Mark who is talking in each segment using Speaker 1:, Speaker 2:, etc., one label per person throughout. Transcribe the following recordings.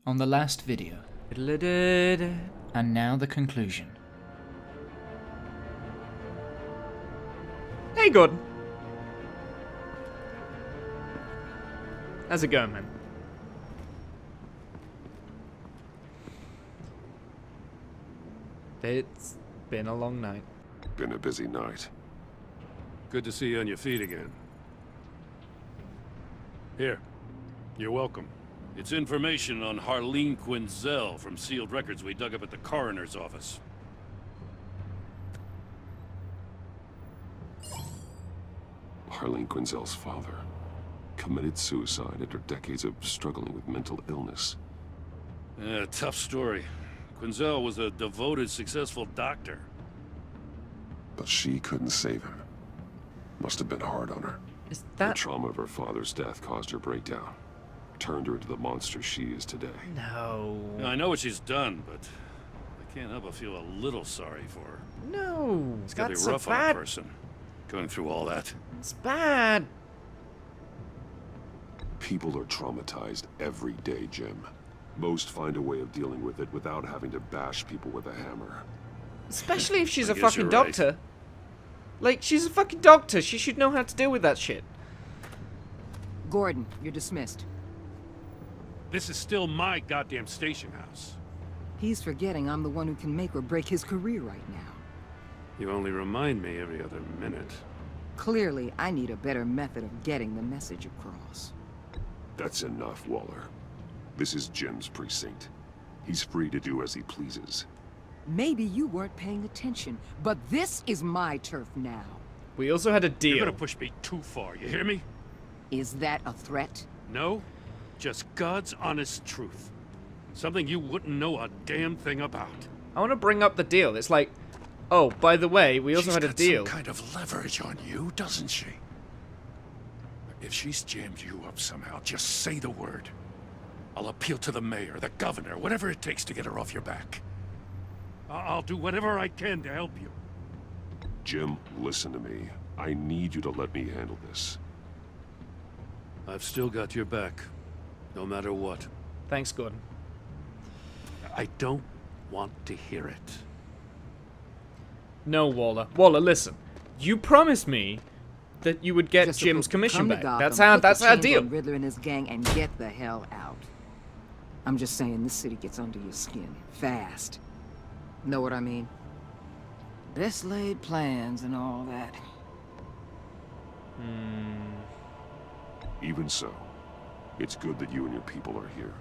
Speaker 1: on the last video. And now the conclusion.
Speaker 2: Hey, Gordon. How's it going, man? It's been a long night.
Speaker 3: Been a busy night.
Speaker 4: Good to see you on your feet again. Here, you're welcome. It's information on Harleen Quinzel from sealed records we dug up at the coroner's office.
Speaker 3: Harleen Quinzel's father committed suicide after decades of struggling with mental illness.
Speaker 4: Yeah, tough story. Quinzel was a devoted, successful doctor.
Speaker 3: But she couldn't save him. Must have been hard on her.
Speaker 2: Is
Speaker 3: The
Speaker 2: that...
Speaker 3: trauma of her father's death caused her breakdown. Turned her into the monster she is today.
Speaker 2: No.
Speaker 4: I know what she's done, but I can't help but feel a little sorry for her.
Speaker 2: No.
Speaker 4: It's gotta be
Speaker 2: That's
Speaker 4: rough
Speaker 2: a
Speaker 4: on a
Speaker 2: bad...
Speaker 4: person, going through all that.
Speaker 2: It's bad.
Speaker 3: People are traumatized every day, Jim. Most find a way of dealing with it without having to bash people with a hammer.
Speaker 2: Especially if she's
Speaker 4: I
Speaker 2: a
Speaker 4: guess
Speaker 2: fucking
Speaker 4: you're right.
Speaker 2: doctor. Like, she's a fucking doctor. She should know how to deal with that shit.
Speaker 5: Gordon, you're dismissed.
Speaker 4: This is still my goddamn station house.
Speaker 5: He's forgetting I'm the one who can make or break his career right now.
Speaker 4: You only remind me every other minute.
Speaker 5: Clearly, I need a better method of getting the message across.
Speaker 3: That's enough, Waller. This is Jim's precinct. He's free to do as he pleases.
Speaker 5: Maybe you weren't paying attention, but this is my turf now.
Speaker 2: We also had a
Speaker 4: You're
Speaker 2: deal.
Speaker 4: gonna push me too far, you hear me?
Speaker 5: Is that a threat?
Speaker 4: No, just God's honest truth. Something you wouldn't know a damn thing about.
Speaker 2: I want to bring up the deal. It's like, oh, by the way, we also
Speaker 4: She's
Speaker 2: had a
Speaker 4: got
Speaker 2: deal.
Speaker 4: some kind of leverage on you, doesn't she? If she's jammed you up somehow, just say the word. I'll appeal to the mayor, the governor, whatever it takes to get her off your back. I'll do whatever I can to help you.
Speaker 3: Jim, listen to me. I need you to let me handle this.
Speaker 4: I've still got your back, no matter what.
Speaker 2: Thanks, Gordon.
Speaker 4: I don't want to hear it.
Speaker 2: No, Waller. Waller, listen. You promised me that you would get
Speaker 5: Just
Speaker 2: Jim's
Speaker 5: supposed to
Speaker 2: commission
Speaker 5: come to
Speaker 2: back.
Speaker 5: Gotham,
Speaker 2: That's
Speaker 5: put
Speaker 2: our
Speaker 5: the
Speaker 2: deal.
Speaker 5: chains on Riddler and his gang and get the hell out. I'm just saying, this city gets under your skin fast. Know what I mean? Best laid plans and all that.
Speaker 3: Even so, it's good that you and your people are here.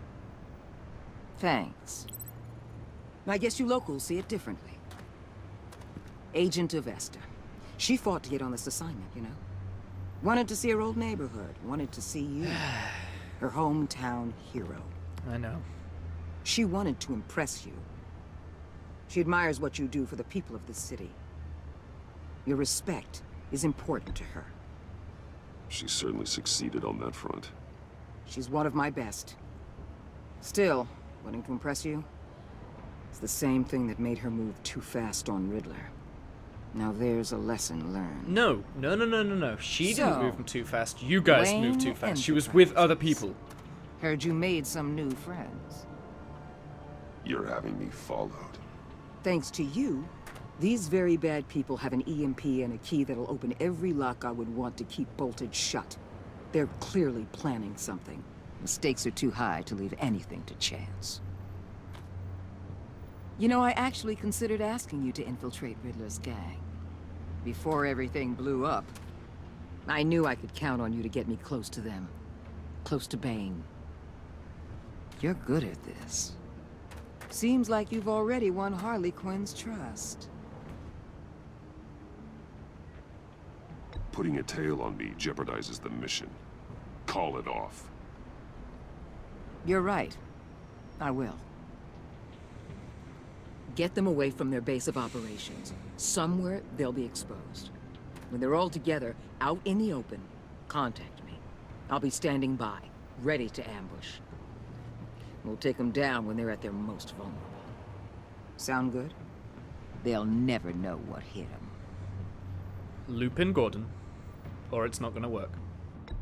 Speaker 5: Thanks. I guess you locals see it differently. Agent of Esther. She fought to get on this assignment, you know? Wanted to see her old neighborhood. Wanted to see you. Her hometown hero.
Speaker 2: I know.
Speaker 5: She wanted to impress you. She admires what you do for the people of this city. Your respect is important to her.
Speaker 3: She certainly succeeded on that front.
Speaker 5: She's one of my best. Still, wanting to impress you? It's the same thing that made her move too fast on Riddler. Now there's a lesson learned.
Speaker 2: No. She didn't
Speaker 5: So,
Speaker 2: move him too fast. You guys
Speaker 5: Wayne
Speaker 2: moved too fast. She was with other people.
Speaker 5: Heard you made some new friends.
Speaker 3: You're having me followed.
Speaker 5: Thanks to you, these very bad people have an EMP and a key that'll open every lock I would want to keep bolted shut. They're clearly planning something. The stakes are too high to leave anything to chance. You know, I actually considered asking you to infiltrate Riddler's gang. Before everything blew up, I knew I could count on you to get me close to them. Close to Bane. You're good at this. Seems like you've already won Harley Quinn's trust.
Speaker 3: Putting a tail on me jeopardizes the mission. Call it off.
Speaker 5: You're right. I will. Get them away from their base of operations. Somewhere they'll be exposed. When they're all together, out in the open, contact me. I'll be standing by, ready to ambush. We'll take them down when they're at their most vulnerable. Sound good? They'll never know what hit them.
Speaker 2: Loop in Gordon, or it's not gonna work.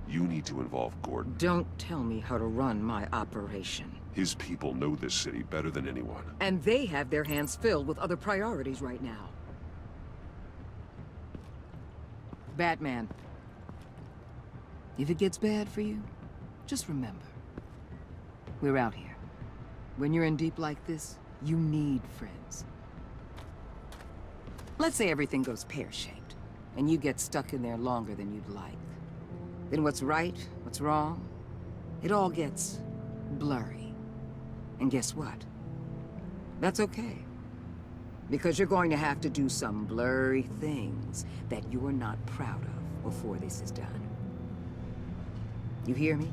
Speaker 3: You need to involve Gordon.
Speaker 5: Don't tell me how to run my operation.
Speaker 3: His people know this city better than anyone.
Speaker 5: And they have their hands filled with other priorities right now. Batman. If it gets bad for you, just remember. We're out here. When you're in deep like this, you need friends. Let's say everything goes pear-shaped, and you get stuck in there longer than you'd like. Then what's right, what's wrong, it all gets blurry. And guess what? That's okay. Because you're going to have to do some blurry things that you are not proud of before this is done. You hear me?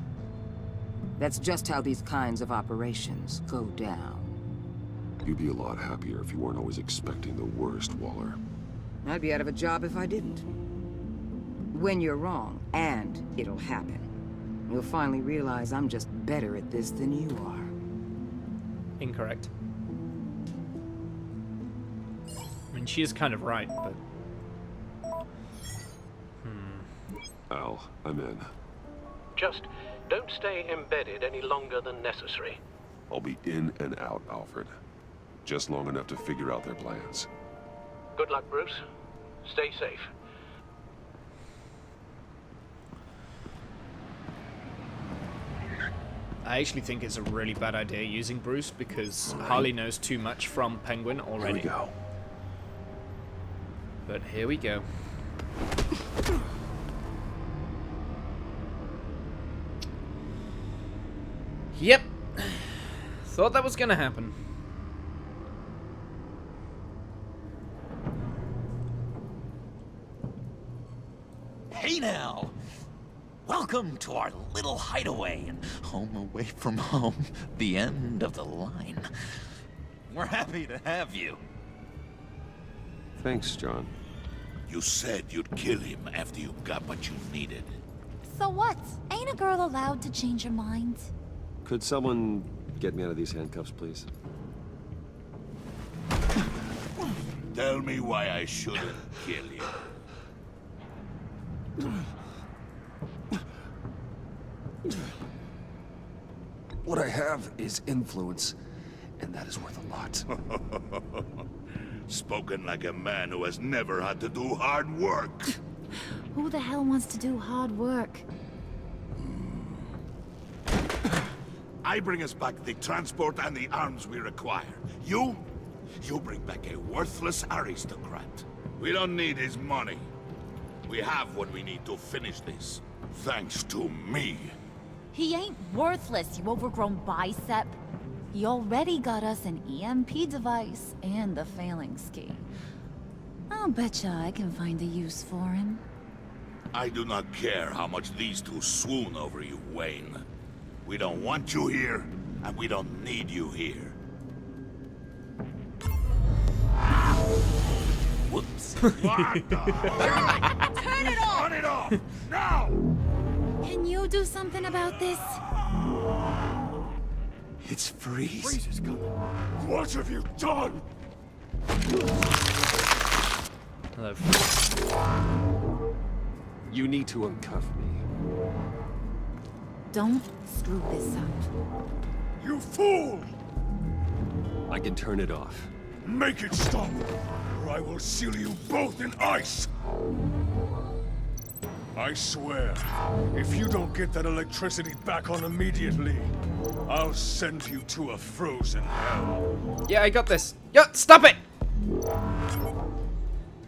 Speaker 5: That's just how these kinds of operations go down.
Speaker 3: You'd be a lot happier if you weren't always expecting the worst, Waller.
Speaker 5: I'd be out of a job if I didn't. When you're wrong, and it'll happen, you'll finally realize I'm just better at this than you are.
Speaker 2: Incorrect. I mean, she is kind of right, but...
Speaker 3: Al, I'm in.
Speaker 6: Just don't stay embedded any longer than necessary.
Speaker 3: I'll be in and out, Alfred. Just long enough to figure out their plans.
Speaker 6: Good luck, Bruce. Stay safe.
Speaker 2: I actually think it's a really bad idea using Bruce because Harley knows too much from Penguin already.
Speaker 3: Here we go.
Speaker 2: But here we go. Yep. Thought that was gonna happen.
Speaker 7: Hey now! Welcome to our little hideaway and home away from home, the end of the line. We're happy to have you.
Speaker 3: Thanks, John.
Speaker 8: You said you'd kill him after you got what you needed.
Speaker 9: So what? Ain't a girl allowed to change her mind?
Speaker 10: Could someone get me out of these handcuffs, please?
Speaker 8: Tell me why I shouldn't kill you.
Speaker 10: What I have is influence, and that is worth a lot.
Speaker 8: Spoken like a man who has never had to do hard work.
Speaker 9: Who the hell wants to do hard work?
Speaker 8: I bring us back the transport and the arms we require. You bring back a worthless aristocrat. We don't need his money. We have what we need to finish this. Thanks to me.
Speaker 9: He ain't worthless, you overgrown bicep. He already got us an EMP device and the failing ski. I'll betcha I can find a use for him.
Speaker 8: I do not care how much these two swoon over you, Wayne. We don't want you here, and we don't need you here.
Speaker 7: Whoops.
Speaker 8: What the?
Speaker 9: Turn it off!
Speaker 8: Turn it off! Now!
Speaker 9: Can you do something about this?
Speaker 10: It's Freeze.
Speaker 8: Freeze is coming. What have you done?
Speaker 2: Hello.
Speaker 10: You need to uncuff me.
Speaker 9: Don't screw this up.
Speaker 8: You fool!
Speaker 10: I can turn it off.
Speaker 8: Make it stop, or I will seal you both in ice! I swear, if you don't get that electricity back on immediately, I'll send you to a frozen hell.
Speaker 2: Yeah, I got this. Yo, stop it!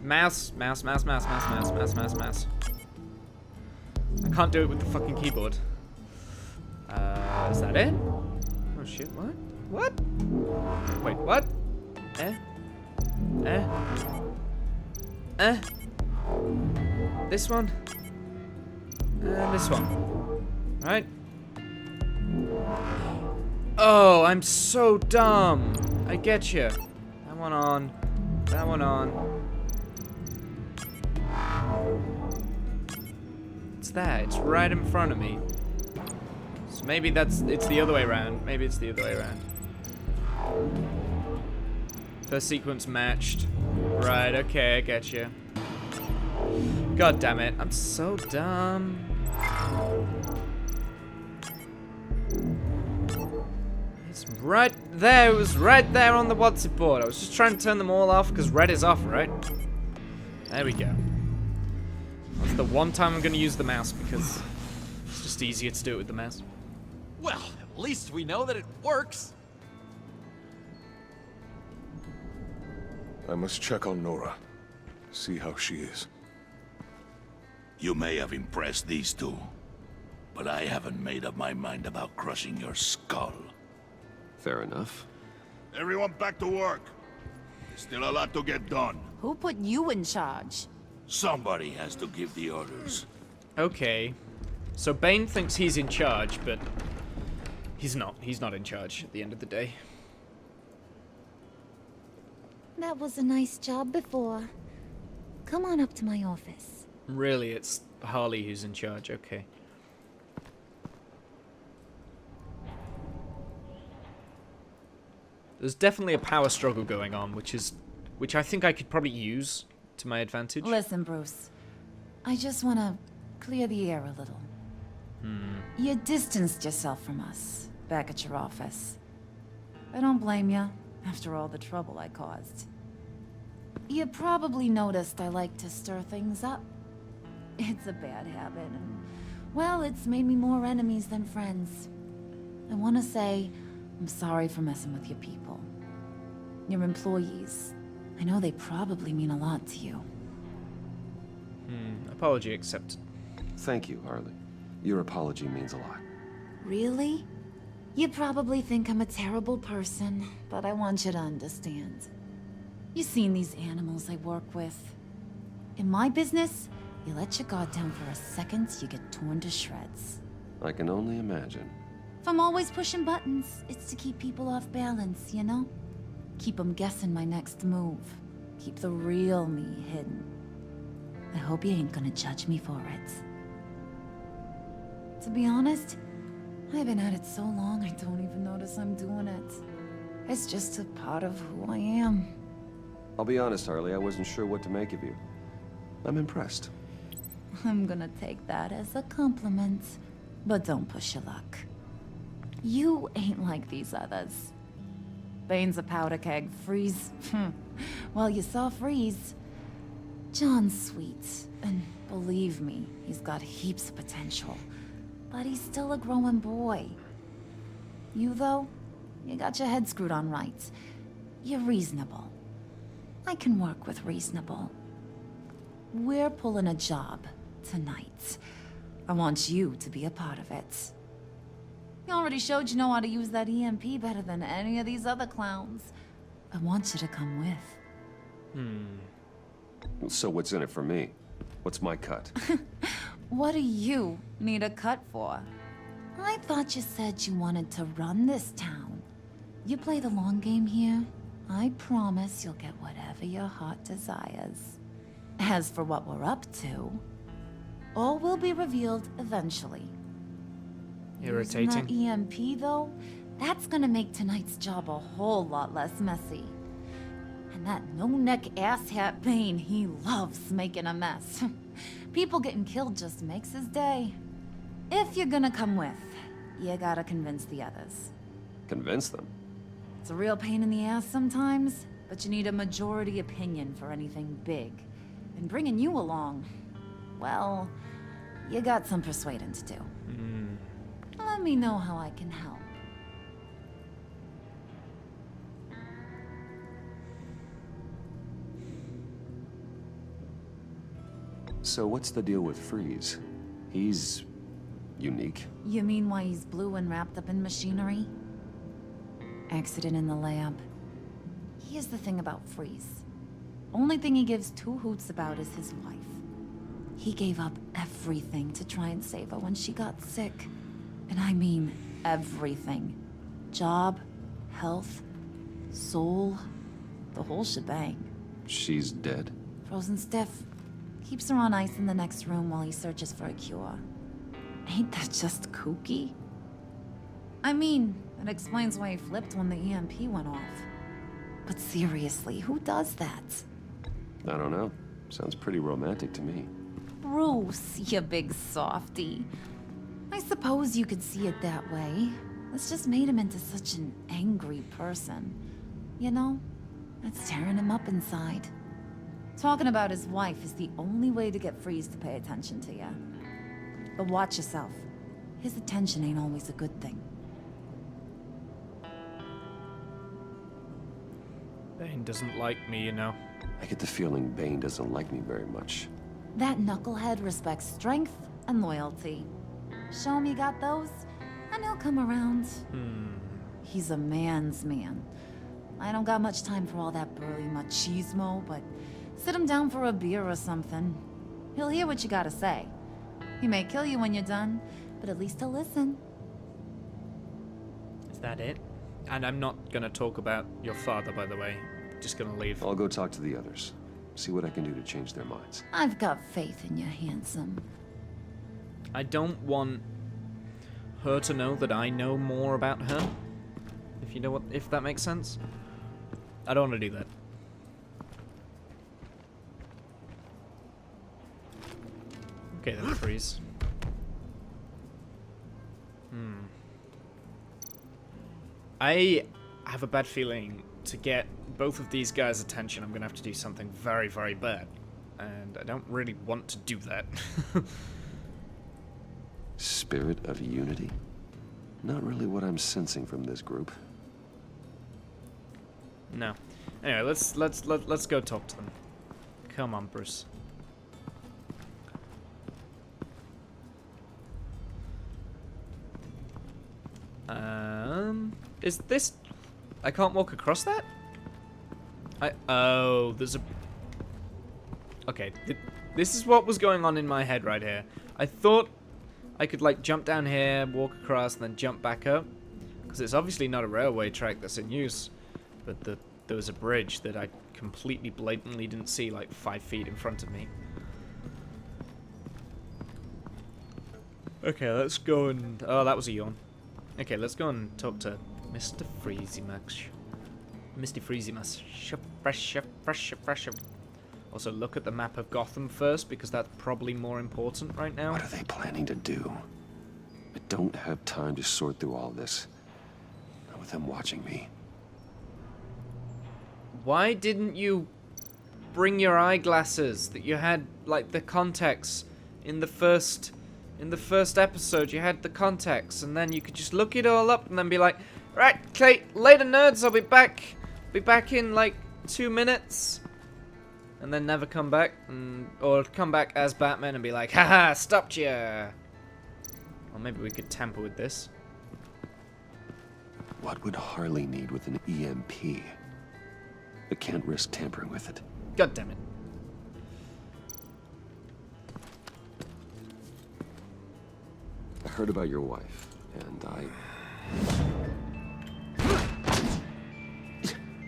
Speaker 2: Mouse, mouse, mouse, mouse, mouse, mouse, mouse, mouse, mouse. I can't do it with the fucking keyboard. Is that it? Oh shit, what? What? Wait, what? This one? And this one. Right? Oh, I'm so dumb. I get you. That one on. That one on. It's there. It's right in front of me. So maybe it's the other way around. Maybe it's the other way around. First sequence matched. Right, okay, I get you. God damn it. I'm so dumb. Right there, it was right there on the what's it board. I was just trying to turn them all off because red is off, right? There we go. That's the one time I'm going to use the mouse because it's just easier to do it with the mouse.
Speaker 7: Well, at least we know that it works.
Speaker 3: I must check on Nora. See how she is.
Speaker 8: You may have impressed these two, but I haven't made up my mind about crushing your skull.
Speaker 10: Fair enough.
Speaker 8: Everyone back to work. There's still a lot to get done.
Speaker 9: Who put you in charge?
Speaker 8: Somebody has to give the orders.
Speaker 2: Okay. So Bane thinks he's in charge, but he's not. He's not in charge at the end of the day.
Speaker 9: That was a nice job before. Come on up to my office.
Speaker 2: Really, it's Harley who's in charge. Okay. There's definitely a power struggle going on, which I think I could probably use to my advantage.
Speaker 9: Listen, Bruce. I just want to clear the air a little. You distanced yourself from us back at your office. I don't blame you, after all the trouble I caused. You probably noticed I like to stir things up. It's a bad habit, and, well, it's made me more enemies than friends. I want to say I'm sorry for messing with your people. Your employees. I know they probably mean a lot to you.
Speaker 2: Apology accepted.
Speaker 10: Thank you, Harley. Your apology means a lot.
Speaker 9: Really? You probably think I'm a terrible person, but I want you to understand. You've seen these animals I work with. In my business, you let your guard down for a second, you get torn to shreds.
Speaker 10: I can only imagine.
Speaker 9: If I'm always pushing buttons, it's to keep people off balance, you know? Keep them guessing my next move. Keep the real me hidden. I hope you ain't gonna judge me for it. To be honest, I've been at it so long I don't even notice I'm doing it. It's just a part of who I am.
Speaker 10: I'll be honest, Harley, I wasn't sure what to make of you. I'm impressed.
Speaker 9: I'm gonna take that as a compliment, but don't push your luck. You ain't like these others. Bane's a powder keg, Freeze. Well, you saw Freeze. John's sweet, and believe me, he's got heaps of potential. But he's still a growing boy. You, though, you got your head screwed on right. You're reasonable. I can work with reasonable. We're pulling a job tonight. I want you to be a part of it. You already showed you know how to use that EMP better than any of these other clowns. I want you to come with.
Speaker 10: So what's in it for me? What's my cut?
Speaker 9: What do you need a cut for? I thought you said you wanted to run this town. You play the long game here, I promise you'll get whatever your heart desires. As for what we're up to, all will be revealed eventually.
Speaker 2: Irritating.
Speaker 9: Using that EMP, though, that's gonna make tonight's job a whole lot less messy. And that no-neck asshat Bane, he loves making a mess. People getting killed just makes his day. If you're gonna come with, you gotta convince the others.
Speaker 10: Convince them?
Speaker 9: It's a real pain in the ass sometimes, but you need a majority opinion for anything big. And bringing you along, well, you got some persuading to do. Let me know how I can help.
Speaker 10: So what's the deal with Freeze? He's unique.
Speaker 9: You mean why he's blue and wrapped up in machinery? Accident in the lab. Here's the thing about Freeze. Only thing he gives two hoots about is his wife. He gave up everything to try and save her when she got sick. And I mean everything. Job, health, soul, the whole shebang.
Speaker 10: She's dead?
Speaker 9: Frozen stiff. Keeps her on ice in the next room while he searches for a cure. Ain't that just kooky? I mean, it explains why he flipped when the EMP went off. But seriously, who does that?
Speaker 10: I don't know. Sounds pretty romantic to me.
Speaker 9: Bruce, you big softy. I suppose you could see it that way. It's just made him into such an angry person. You know? It's tearing him up inside. Talking about his wife is the only way to get Freeze to pay attention to you. But watch yourself. His attention ain't always a good thing.
Speaker 2: Bane doesn't like me, you know.
Speaker 10: I get the feeling Bane doesn't like me very much.
Speaker 9: That knucklehead respects strength and loyalty. Show him you got those, and he'll come around. He's a man's man. I don't got much time for all that burly machismo, but sit him down for a beer or something. He'll hear what you gotta say. He may kill you when you're done, but at least he'll listen.
Speaker 2: Is that it? And I'm not gonna talk about your father, by the way. Just gonna leave.
Speaker 10: I'll go talk to the others. See what I can do to change their minds.
Speaker 9: I've got faith in you, handsome.
Speaker 2: I don't want her to know that I know more about her. If you know what, if that makes sense. I don't want to do that. Okay then, Freeze. I have a bad feeling to get both of these guys' attention, I'm gonna have to do something very, very bad. And I don't really want to do that.
Speaker 10: Spirit of unity? Not really what I'm sensing from this group.
Speaker 2: No. Anyway, let's go talk to them. Come on, Bruce. Is this... I can't walk across that? Oh, there's a... Okay, this is what was going on in my head right here. I thought I could, like, jump down here, walk across, and then jump back up. Because it's obviously not a railway track that's in use. But there was a bridge that I completely blatantly didn't see, like, 5 feet in front of me. Okay, let's go and... Oh, that was a yawn. Okay, let's go and talk to Mr. Freezymax. Mr. Freezymax. Fresh. Also, look at the map of Gotham first, because that's probably more important right now.
Speaker 10: What are they planning to do? I don't have time to sort through all this. Not with them watching me.
Speaker 2: Why didn't you bring your eyeglasses that you had, like, the contacts in the first episode? You had the contacts, and then you could just look it all up and then be like, right, okay, later nerds, I'll be back in like 2 minutes, and then never come back, or come back as Batman and be like, haha, stopped ya. Or maybe we could tamper with this.
Speaker 10: What would Harley need with an EMP? I can't risk tampering with it.
Speaker 2: God damn it.
Speaker 10: I heard about your wife, and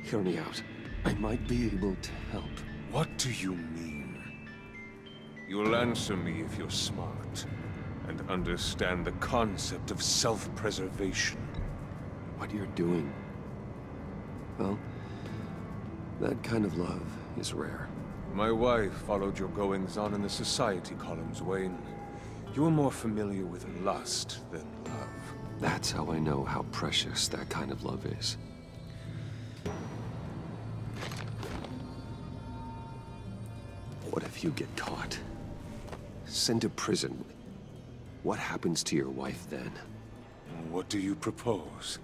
Speaker 10: Hear me out. I might be able to help.
Speaker 3: What do you mean? You'll answer me if you're smart and understand the concept of self-preservation.
Speaker 10: What you're doing, well, that kind of love is rare.
Speaker 3: My wife followed your goings-on in the society columns, Wayne. You are more familiar with lust than love.
Speaker 10: That's how I know how precious that kind of love is. What if you get caught? Sent to prison? What happens to your wife then?
Speaker 3: What do you propose?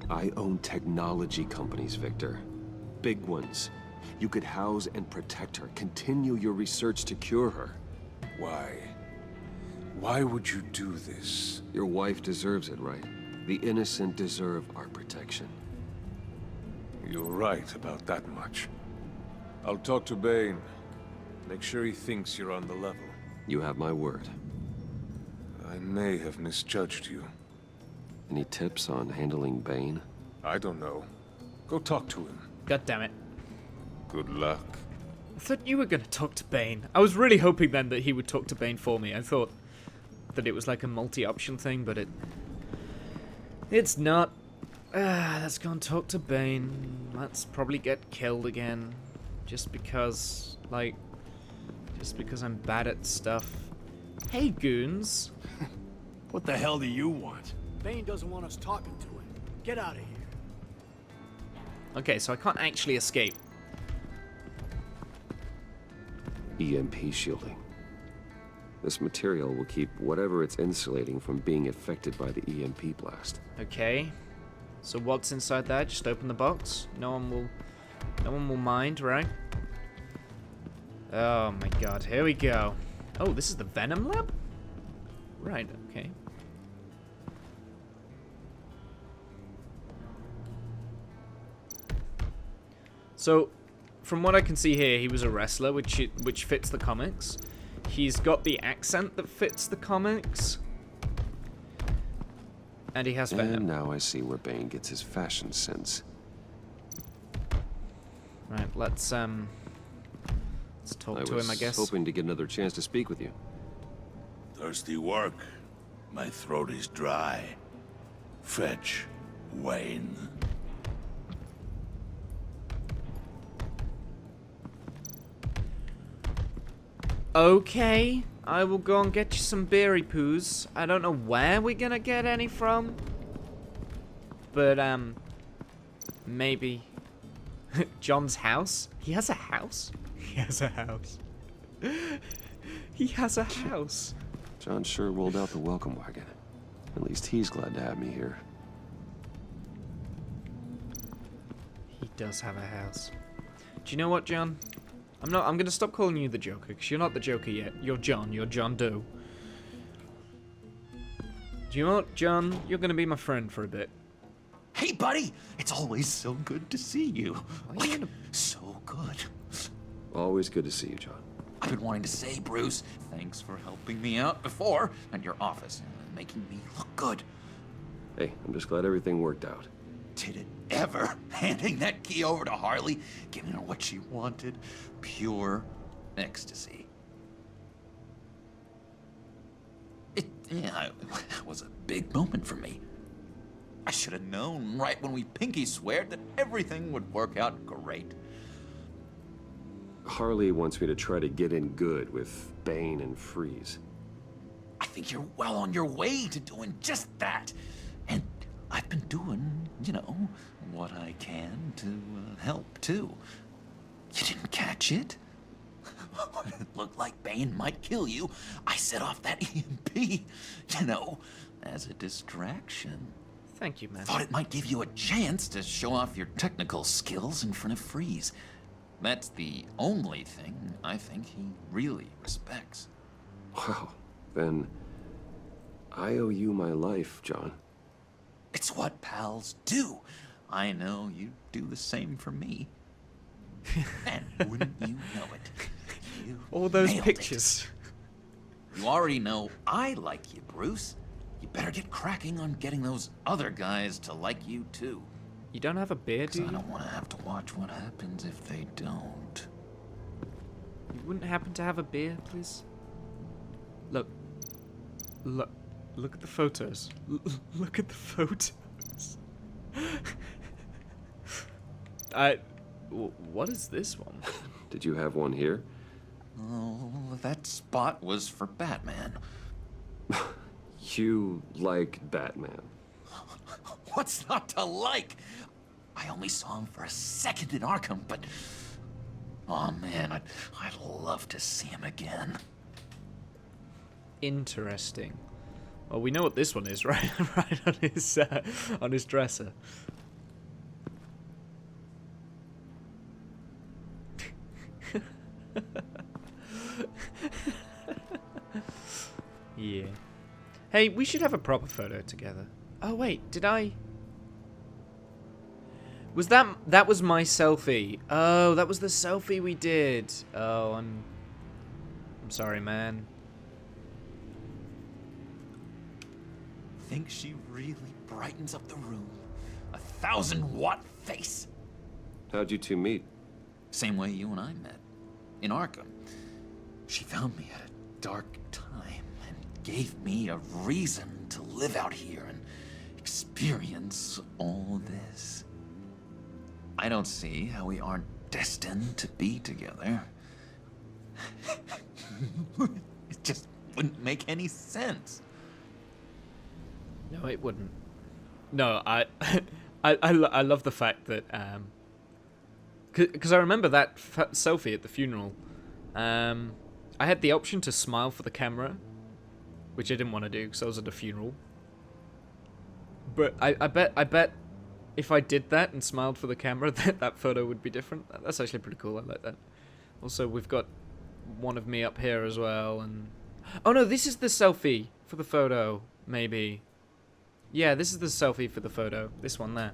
Speaker 10: I own technology companies, Victor. Big ones. You could house and protect her, continue your research to cure her.
Speaker 3: Why? Why would you do this?
Speaker 10: Your wife deserves it, right? The innocent deserve our protection.
Speaker 3: You're right about that much. I'll talk to Bane. Make sure he thinks you're on the level.
Speaker 10: You have my word.
Speaker 3: I may have misjudged you.
Speaker 10: Any tips on handling Bane?
Speaker 3: I don't know. Go talk to him.
Speaker 2: God damn it.
Speaker 3: Good luck.
Speaker 2: I thought you were going to talk to Bane. I was really hoping then that he would talk to Bane for me. I thought that it was like a multi-option thing, but it's not. Let's go and talk to Bane. Let's probably get killed again. Just because, like, Just because I'm bad at stuff. Hey, goons.
Speaker 4: What the hell do you want?
Speaker 11: Bane doesn't want us talking to him. Get out of here.
Speaker 2: Okay, so I can't actually escape.
Speaker 10: EMP shielding. This material will keep whatever it's insulating from being affected by the EMP blast.
Speaker 2: Okay. So what's inside there? Just open the box. No one will mind, right? Oh my god, here we go. Oh, this is the Venom lab? Right, okay. So, from what I can see here, he was a wrestler, which fits the comics. He's got the accent that fits the comics. And he has Venom.
Speaker 10: And now I see where Bane gets his fashion sense.
Speaker 2: Right, let's talk to him, I guess.
Speaker 10: I was hoping to get another chance to speak with you.
Speaker 8: Thirsty work. My throat is dry. Fetch, Wayne.
Speaker 2: Okay, I will go and get you some berry poos. I don't know where we're gonna get any from. But, maybe. John's house? He has a house? He has a house. He has a house.
Speaker 10: John sure rolled out the welcome wagon. At least he's glad to have me here.
Speaker 2: He does have a house. Do you know what, John? I'm gonna stop calling you the Joker, because you're not the Joker yet. You're John Doe. Do you know what, John? You're gonna be my friend for a bit.
Speaker 7: Hey, buddy! It's always so good to see you. Like, so good.
Speaker 10: Always good to see you, John.
Speaker 7: I've been wanting to say, Bruce, thanks for helping me out before at your office and making me look good.
Speaker 10: Hey, I'm just glad everything worked out.
Speaker 7: Did it ever? Handing that key over to Harley, giving her what she wanted. Pure ecstasy. It was a big moment for me. I should have known right when we pinky sweared that everything would work out great.
Speaker 10: Harley wants me to try to get in good with Bane and Freeze.
Speaker 7: I think you're well on your way to doing just that. And I've been doing, you know, what I can to help, too. You didn't catch it? When it looked like Bane might kill you, I set off that EMP, you know, as a distraction.
Speaker 2: Thank you, man.
Speaker 7: Thought it might give you a chance to show off your technical skills in front of Freeze. That's the only thing I think he really respects.
Speaker 10: Wow, then I owe you my life, John.
Speaker 7: It's what pals do. I know you do the same for me. And wouldn't you know it? You
Speaker 2: all those
Speaker 7: nailed
Speaker 2: pictures.
Speaker 7: It. You already know I like you, Bruce. You better get cracking on getting those other guys to like you, too.
Speaker 2: You don't have a beard, do you?
Speaker 7: I don't want to have to watch what happens if they don't.
Speaker 2: You wouldn't happen to have a beard, please? Look at the photos. Look at the photos. What is this one?
Speaker 10: Did you have one here?
Speaker 7: Oh, that spot was for Batman.
Speaker 10: You like Batman?
Speaker 7: What's not to like? I only saw him for a second in Arkham, but... oh man, I'd love to see him again.
Speaker 2: Interesting. Well, we know what this one is, right? Right on his dresser. Yeah. Hey, we should have a proper photo together. Oh wait, did I? Was that was my selfie? Oh, that was the selfie we did. Oh, I'm sorry, man.
Speaker 7: Think she really brightens up the room. 1,000-watt face.
Speaker 10: How'd you two meet?
Speaker 7: Same way you and I met. In Arkham. She found me at a dark time and gave me a reason to live out here and experience all this. I don't see how we aren't destined to be together. It just wouldn't make any sense.
Speaker 2: No, it wouldn't. No, I love the fact that because I remember that selfie at the funeral. I had the option to smile for the camera, which I didn't want to do because I was at a funeral. But I bet if I did that and smiled for the camera, that photo would be different. That's actually pretty cool. I like that. Also, we've got one of me up here as well, and oh no, this is the selfie for the photo, maybe. Yeah, this is the selfie for the photo. This one there.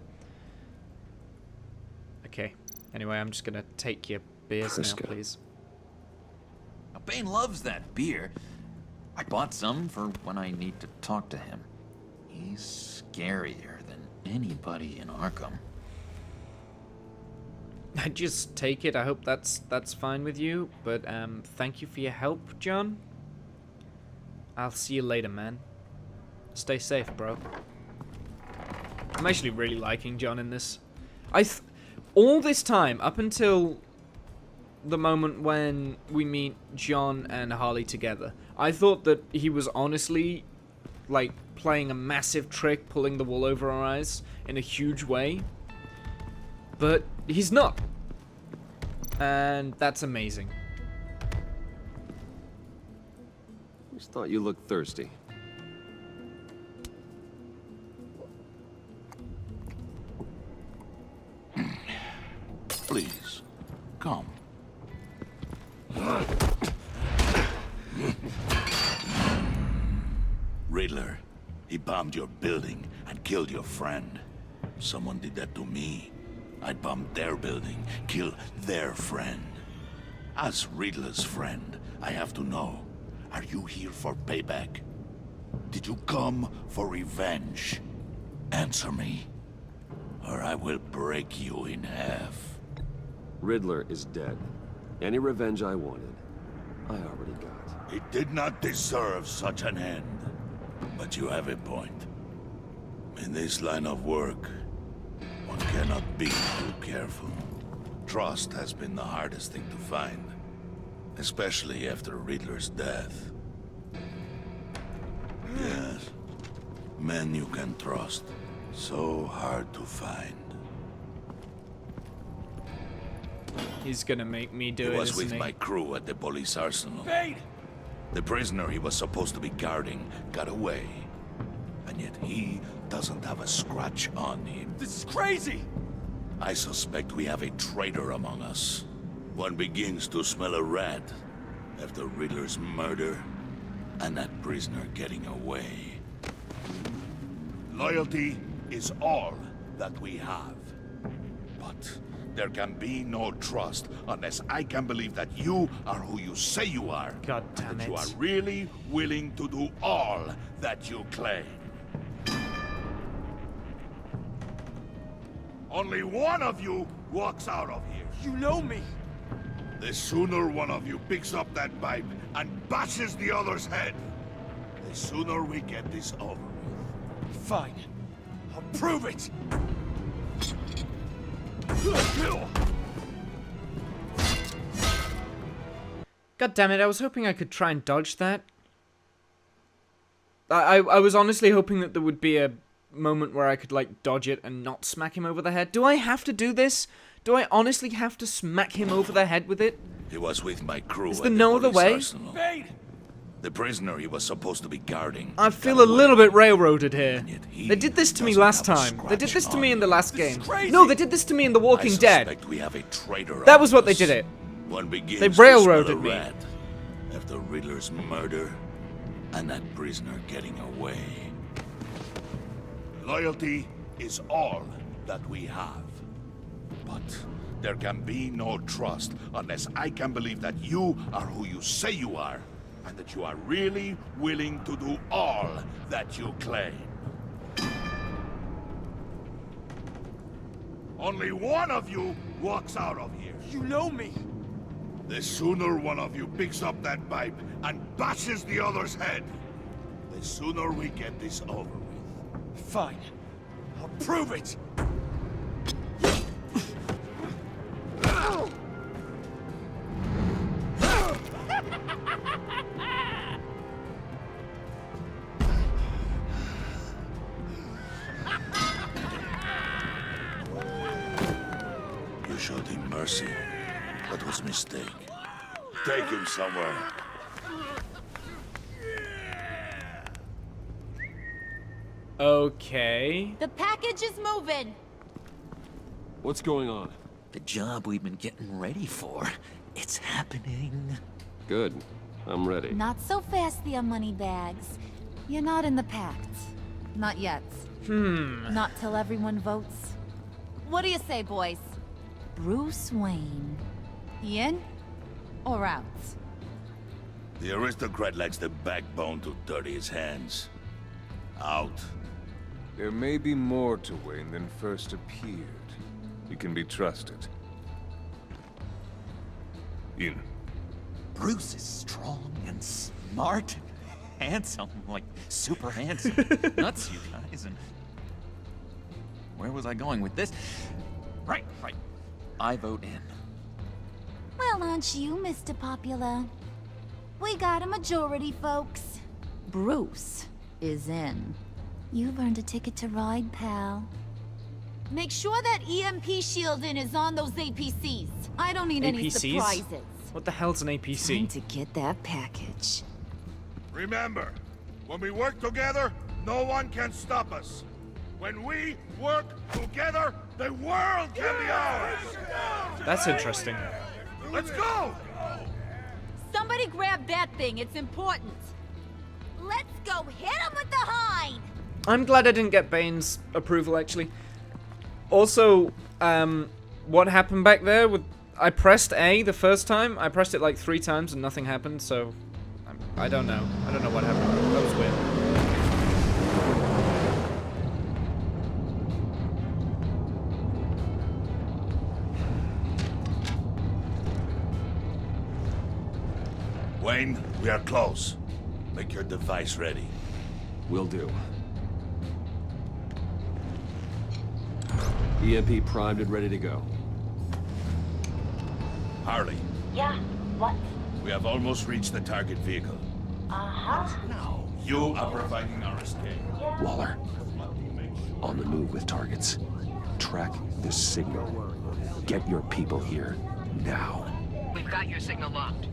Speaker 2: Okay. Anyway, I'm just gonna take your beers now, please.
Speaker 7: Now, Bane loves that beer. I bought some for when I need to talk to him. He's scarier than anybody in Arkham.
Speaker 2: I just take it. I hope that's fine with you. But thank you for your help, John. I'll see you later, man. Stay safe, bro. I'm actually really liking John in this. All this time, up until the moment when we meet John and Harley together, I thought that he was honestly, like, playing a massive trick, pulling the wool over our eyes in a huge way. But he's not. And that's amazing.
Speaker 10: Just thought you looked thirsty.
Speaker 8: Please, come. Riddler, he bombed your building and killed your friend. Someone did that to me. I'd bomb their building, kill their friend. As Riddler's friend, I have to know, are you here for payback? Did you come for revenge? Answer me, or I will break you in half.
Speaker 10: Riddler is dead. Any revenge I wanted, I already got.
Speaker 8: He did not deserve such an end. But you have a point. In this line of work, one cannot be too careful. Trust has been the hardest thing to find, especially after Riddler's death. Yes, men you can trust, so hard to find.
Speaker 2: He's gonna make me do it,
Speaker 8: He was
Speaker 2: isn't
Speaker 8: with
Speaker 2: he?
Speaker 8: my crew at the police arsenal.
Speaker 11: Bane!
Speaker 8: The prisoner he was supposed to be guarding got away. And yet he doesn't have a scratch on him.
Speaker 11: This is crazy!
Speaker 8: I suspect we have a traitor among us. One begins to smell a rat after Riddler's murder and that prisoner getting away. Loyalty is all that we have. But there can be no trust unless I can believe that you are who you say you are.
Speaker 2: God damn
Speaker 8: that
Speaker 2: it.
Speaker 8: you are really willing to do all that you claim. Only one of you walks out of here.
Speaker 11: You know me!
Speaker 8: The sooner one of you picks up that pipe and bashes the other's head, the sooner we get this over with.
Speaker 11: Fine. I'll prove it!
Speaker 2: God damn it, I was hoping I could try and dodge that. I was honestly hoping that there would be a moment where I could, like, dodge it and not smack him over the head. Do I have to do this? Do I honestly have to smack him over the head with it?
Speaker 8: He was with my crew.
Speaker 2: Is there no other way?
Speaker 11: Bane!
Speaker 8: The prisoner he was supposed to be guarding.
Speaker 2: I feel a little bit railroaded here. They did this to me last time. They did this to me in the last game. No, they did this to me in The Walking Dead.
Speaker 8: We have a traitor.
Speaker 2: That was what they did it.
Speaker 8: One begins
Speaker 2: They
Speaker 8: to
Speaker 2: railroaded
Speaker 8: smell a
Speaker 2: me.
Speaker 8: rat after Riddler's murder and that prisoner getting away. Loyalty is all that we have. But there can be no trust unless I can believe that you are who you say you are, and that you are really willing to do all that you claim. Only one of you walks out of here.
Speaker 11: You know me!
Speaker 8: The sooner one of you picks up that pipe and bashes the other's head, the sooner we get this over with.
Speaker 11: Fine. I'll prove it!
Speaker 8: mistake. Take him somewhere.
Speaker 2: Okay.
Speaker 9: The package is moving.
Speaker 10: What's going on?
Speaker 7: The job we've been getting ready for. It's happening.
Speaker 10: Good. I'm ready.
Speaker 9: Not so fast, the money bags. You're not in the pact. Not yet. Not till everyone votes. What do you say, boys? Bruce Wayne. In or out?
Speaker 8: The aristocrat lacks the backbone to dirty his hands. Out.
Speaker 3: There may be more to Wayne than first appeared. He can be trusted. In.
Speaker 7: Bruce is strong and smart and handsome, like super handsome. Nuts, you guys. And where was I going with this? Right. I vote in.
Speaker 9: Well, aren't you, Mr. Popular? We got a majority, folks. Bruce is in. You've earned a ticket to ride, pal. Make sure that EMP shielding is on those APCs. I don't need any
Speaker 2: APCs?
Speaker 9: surprises.
Speaker 2: What the hell's an
Speaker 9: Time
Speaker 2: APC?
Speaker 9: to get that package.
Speaker 8: Remember, when we work together, no one can stop us. When we work together, the world can be ours!
Speaker 2: That's interesting.
Speaker 8: Let's go!
Speaker 9: Somebody grab that thing, it's important. Let's go hit him with the hind!
Speaker 2: I'm glad I didn't get Bane's approval, actually. Also, what happened back there with... I pressed A the first time. I pressed it like 3 times and nothing happened, so... I don't know. I don't know what happened. That was weird.
Speaker 8: Wayne, we are close. Make your device ready.
Speaker 10: Will do. EMP primed and ready to go.
Speaker 8: Harley,
Speaker 12: Yeah, what?
Speaker 8: we have almost reached the target vehicle.
Speaker 12: Uh-huh.
Speaker 8: Now, you are providing our escape.
Speaker 10: Waller, on the move with targets. Track the signal. Get your people here, now.
Speaker 13: We've got your signal locked.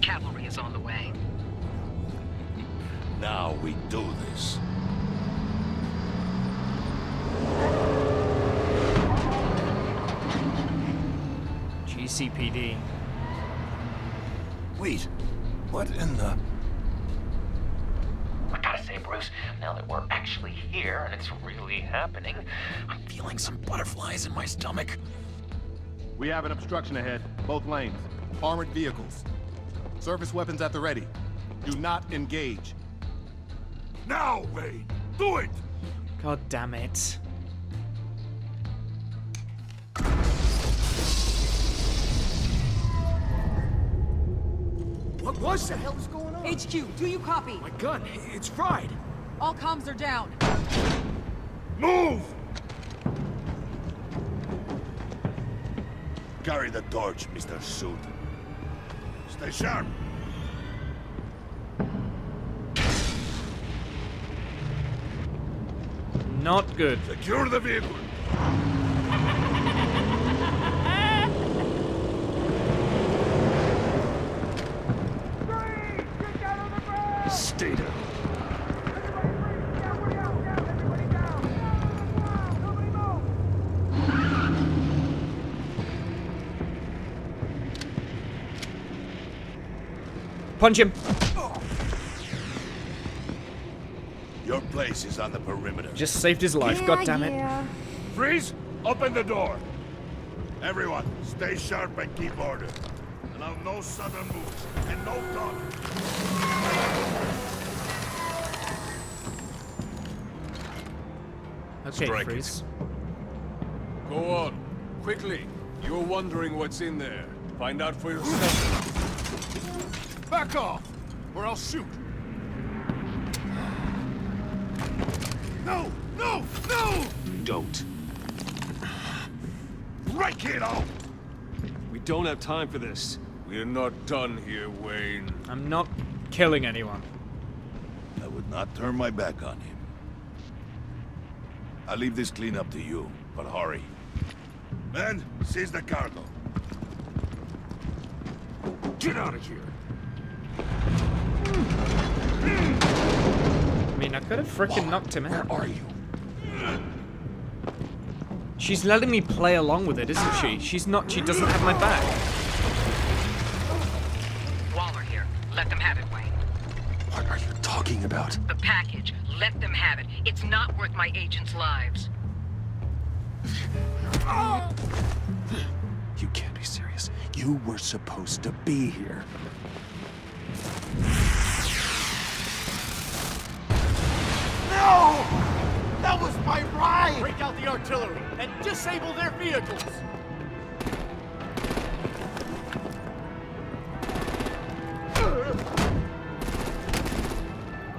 Speaker 13: Cavalry is on the way.
Speaker 8: Now we do this.
Speaker 2: GCPD.
Speaker 4: Wait, what in the...
Speaker 7: I gotta say, Bruce, now that we're actually here and it's really happening, I'm feeling some butterflies in my stomach.
Speaker 14: We have an obstruction ahead, both lanes. Armored vehicles. Surface weapons at the ready. Do not engage.
Speaker 8: Now, Wayne! Do it!
Speaker 2: God damn it.
Speaker 11: What was that? What the hell is going on?
Speaker 5: HQ, do you copy?
Speaker 11: My gun, it's fried.
Speaker 5: All comms are down.
Speaker 8: Move! Carry the torch, Mr. Suit. Stay sharp.
Speaker 2: Not good.
Speaker 8: Secure the vehicle.
Speaker 10: Stay down.
Speaker 2: Punch him.
Speaker 8: Your place is on the perimeter.
Speaker 2: Just saved his life. God damn it.
Speaker 8: Freeze! Open the door! Everyone, stay sharp and keep order. Allow no sudden moves and no talk.
Speaker 2: Okay,
Speaker 3: Strike it.
Speaker 2: freeze.
Speaker 3: Go on. Quickly. You're wondering what's in there. Find out for yourself.
Speaker 14: Back off, or I'll shoot.
Speaker 8: No! No! No!
Speaker 10: Don't.
Speaker 8: Break it off!
Speaker 10: We don't have time for this.
Speaker 3: We're not done here, Wayne.
Speaker 2: I'm not killing anyone.
Speaker 8: I would not turn my back on him. I'll leave this cleanup to you, but hurry. Men, seize the cargo.
Speaker 4: Get out of here!
Speaker 2: I mean, I could have frickin' knocked him out.
Speaker 4: Where are you?
Speaker 2: She's letting me play along with it, isn't she? She doesn't have my back.
Speaker 13: Waller here. Let them have it, Wayne.
Speaker 4: What are you talking about?
Speaker 13: The package. Let them have it. It's not worth my agents' lives.
Speaker 4: You can't be serious. You were supposed to be here.
Speaker 11: No! That was my ride! Break out the artillery and disable their vehicles!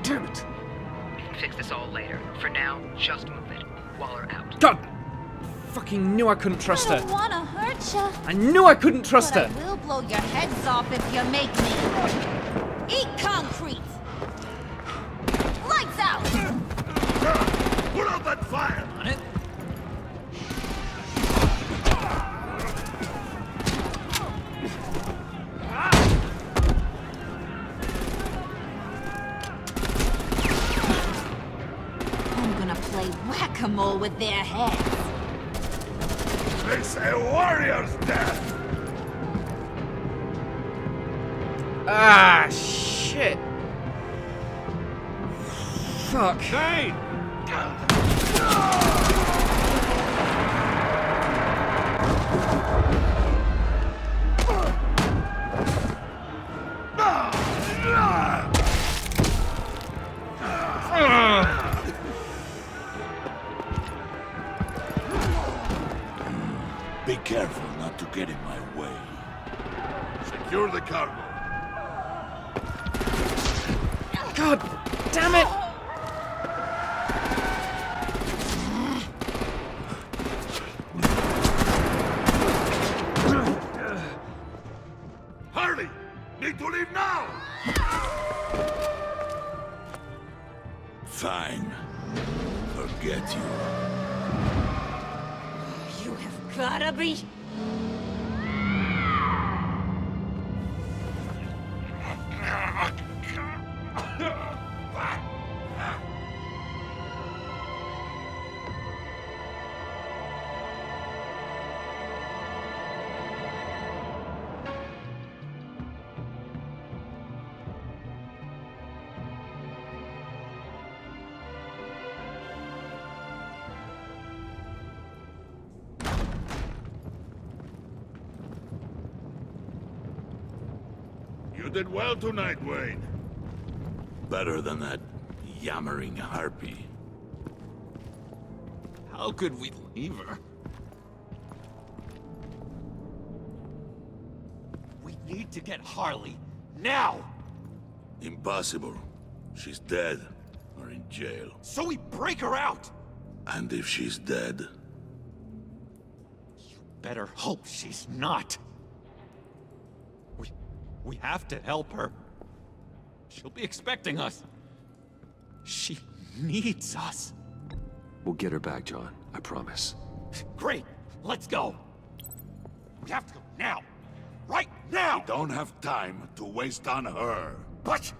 Speaker 4: Damn it!
Speaker 13: Fix this all later. For now, just move it. Waller out.
Speaker 2: God! Fucking knew I couldn't trust
Speaker 9: I
Speaker 2: her.
Speaker 9: don't wanna hurt ya.
Speaker 2: I knew I couldn't trust
Speaker 9: But
Speaker 2: her.
Speaker 9: I will blow your heads off if you make me. Eat concrete! Lights out!
Speaker 8: Put out that fire!
Speaker 7: On it.
Speaker 9: I'm gonna play whack-a-mole with their heads.
Speaker 8: They say warrior's death!
Speaker 2: Ah, shit. Fuck.
Speaker 8: Hey! Be careful not to get in my way. Secure the cargo.
Speaker 2: God damn it!
Speaker 8: Harley! Need to leave now! Fine. Forget you.
Speaker 9: You have gotta be...
Speaker 8: You did well tonight, Wayne. Better than that yammering harpy.
Speaker 7: How could we leave her?
Speaker 11: We need to get Harley, now!
Speaker 8: Impossible. She's dead, or in jail.
Speaker 11: So we break her out!
Speaker 8: And if she's dead,
Speaker 11: Better hope she's not. We have to help her. She'll be expecting us. She needs us.
Speaker 10: We'll get her back, John. I promise.
Speaker 11: Great, let's go. We have to go now. Right now!
Speaker 8: we don't have time to waste on her.
Speaker 11: But...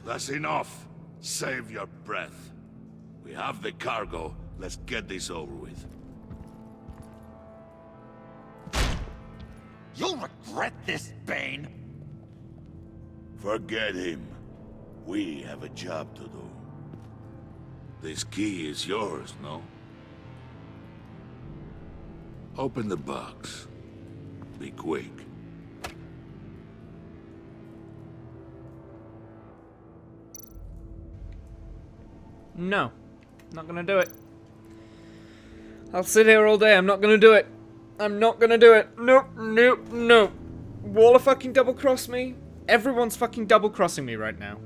Speaker 8: That's enough. Save your breath. We have the cargo. Let's get this over with.
Speaker 11: You'll regret this, Bane!
Speaker 8: Forget him. We have a job to do. This key is yours, no? Open the box. Be quick.
Speaker 2: No. Not gonna do it. I'll sit here all day. I'm not gonna do it. I'm not gonna do it. Nope, nope, nope. Waller fucking double-crossed me. Everyone's fucking double-crossing me right now.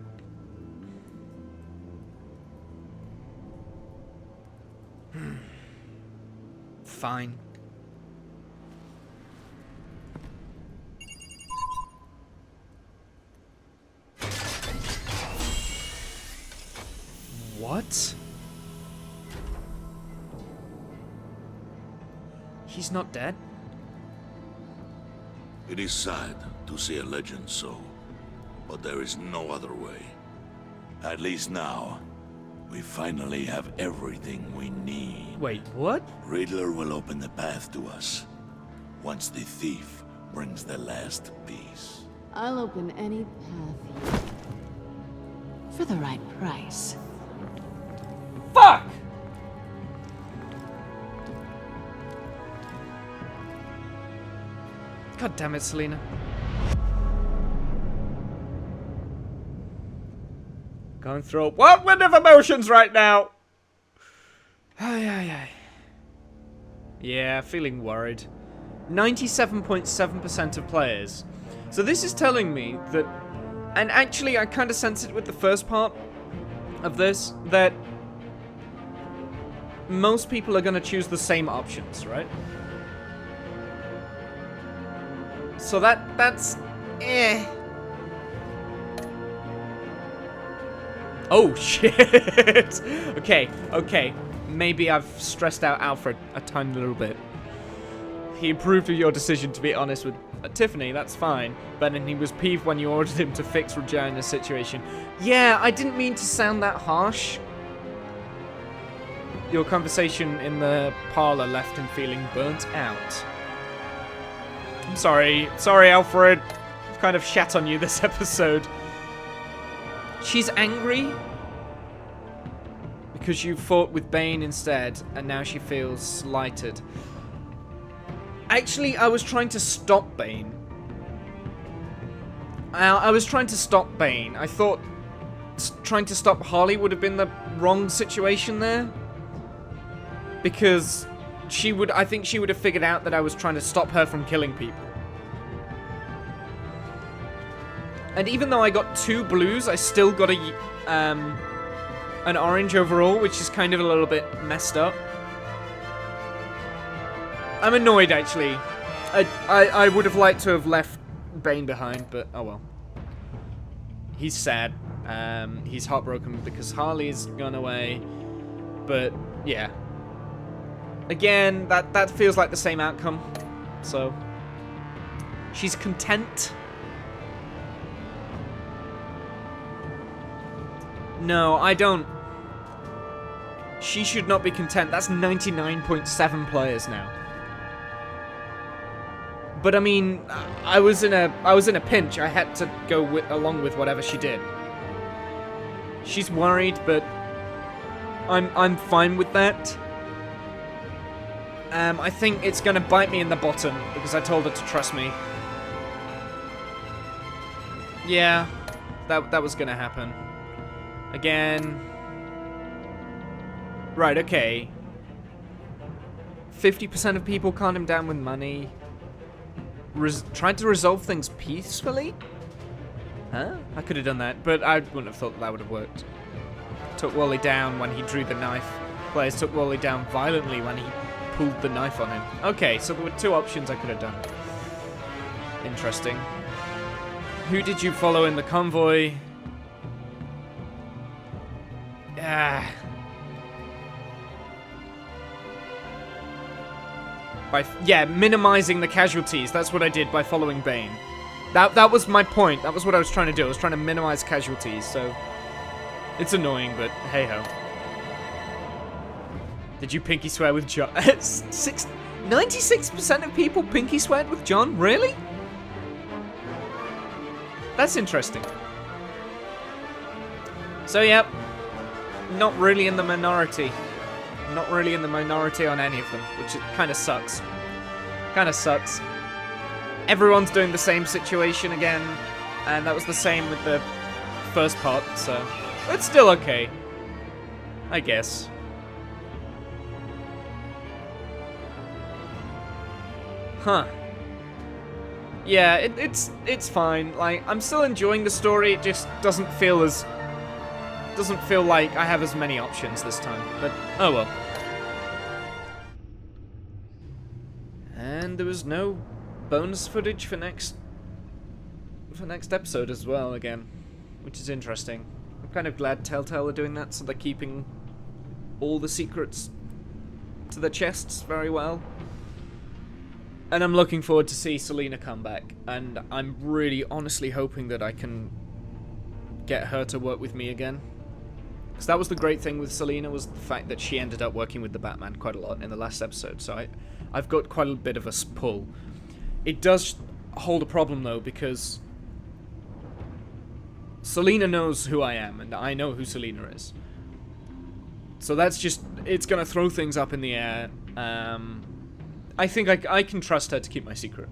Speaker 2: Fine. What? He's not dead?
Speaker 8: It is sad to see a legend so, but there is no other way. At least now, we finally have everything we need.
Speaker 2: Wait, what?
Speaker 8: Riddler will open the path to us, once the thief brings the last piece.
Speaker 15: I'll open any path for the right price.
Speaker 2: Fuck! God damn it, Selena. Going through a whirlwind of emotions right now. Ay, ay, ay. Yeah, feeling worried. 97.7% of players. So this is telling me that, and actually I kind of sense it with the first part of this, that most people are going to choose the same options, right? So that's eh. Oh shit. Okay. Maybe I've stressed out Alfred a tiny little bit. He approved of your decision to be honest with Tiffany, that's fine. But then he was peeved when you ordered him to fix Regina's situation. Yeah, I didn't mean to sound that harsh. Your conversation in the parlor left him feeling burnt out. I'm sorry, Alfred. I've kind of shat on you this episode. She's angry because you fought with Bane instead, and now she feels slighted. Actually, I was trying to stop Bane. I was trying to stop Bane. I thought trying to stop Harley would have been the wrong situation there. Because I think she would have figured out that I was trying to stop her from killing people. And even though I got 2 blues, I still got an orange overall, which is kind of a little bit messed up. I'm annoyed, actually. I would have liked to have left Bane behind, but oh well. He's sad. He's heartbroken because Harley's gone away. But, yeah. Again, that feels like the same outcome. So, she's content. No, I don't. She should not be content. That's 99.7 players now. But I mean, I was in a pinch. I had to go along with whatever she did. She's worried, but I'm fine with that. I think it's gonna bite me in the bottom because I told her to trust me. Yeah, that was gonna happen. Again. Right, okay. 50% of people calmed him down with money. Tried to resolve things peacefully? Huh? I could have done that, but I wouldn't have thought that would have worked. Took Wally down when he drew the knife. Players took Wally down violently when he pulled the knife on him. Okay, so there were 2 options I could have done. Interesting. Who did you follow in the convoy? Yeah, minimizing the casualties. That's what I did by following Bane. That was my point. That was what I was trying to do. I was trying to minimize casualties, so it's annoying, but hey ho. Did you pinky swear with John? 96% of people pinky sweared with John? Really? That's interesting. So, yep. Not really in the minority. Not really in the minority on any of them, which kind of sucks. Kind of sucks. Everyone's doing the same situation again, and that was the same with the first part, so it's still okay. I guess. Huh. Yeah, it's fine. Like, I'm still enjoying the story, it just doesn't feel like I have as many options this time, but oh well. And there was no bonus footage for next episode as well again, which is interesting. I'm kind of glad Telltale are doing that, so they're keeping all the secrets to the chests very well. And I'm looking forward to see Selena come back. And I'm really honestly hoping that I can get her to work with me again. Because that was the great thing with Selena, was the fact that she ended up working with the Batman quite a lot in the last episode. So I've got quite a bit of a pull. It does hold a problem though, because Selena knows who I am, and I know who Selena is. So that's just, it's gonna throw things up in the air. I think I can trust her to keep my secret.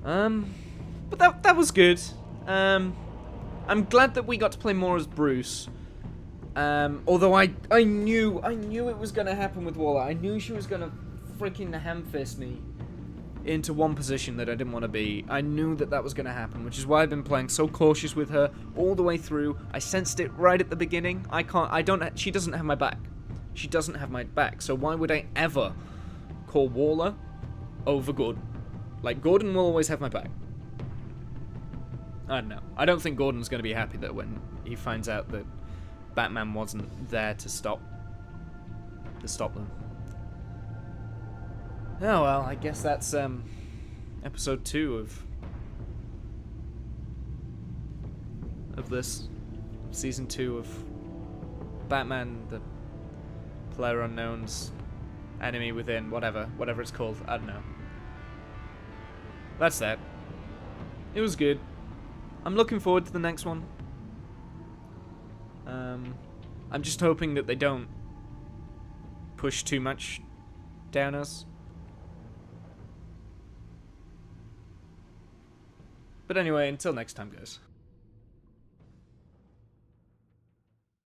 Speaker 2: But that was good. I'm glad that we got to play more as Bruce. Although I knew it was gonna happen with Waller. I knew she was gonna freaking ham-fist me into one position that I didn't want to be. I knew that was gonna happen, which is why I've been playing so cautious with her all the way through. I sensed it right at the beginning. She doesn't have my back. She doesn't have my back, so why would I ever call Waller over Gordon? Like, Gordon will always have my back. I don't know. I don't think Gordon's going to be happy that when he finds out that Batman wasn't there to stop them. Oh well, I guess that's episode 2 of this season 2 of Batman, the Player Unknown's Enemy Within, whatever it's called. I don't know. That's that. It was good. I'm looking forward to the next one. I'm just hoping that they don't push too much down us. But anyway, until next time, guys.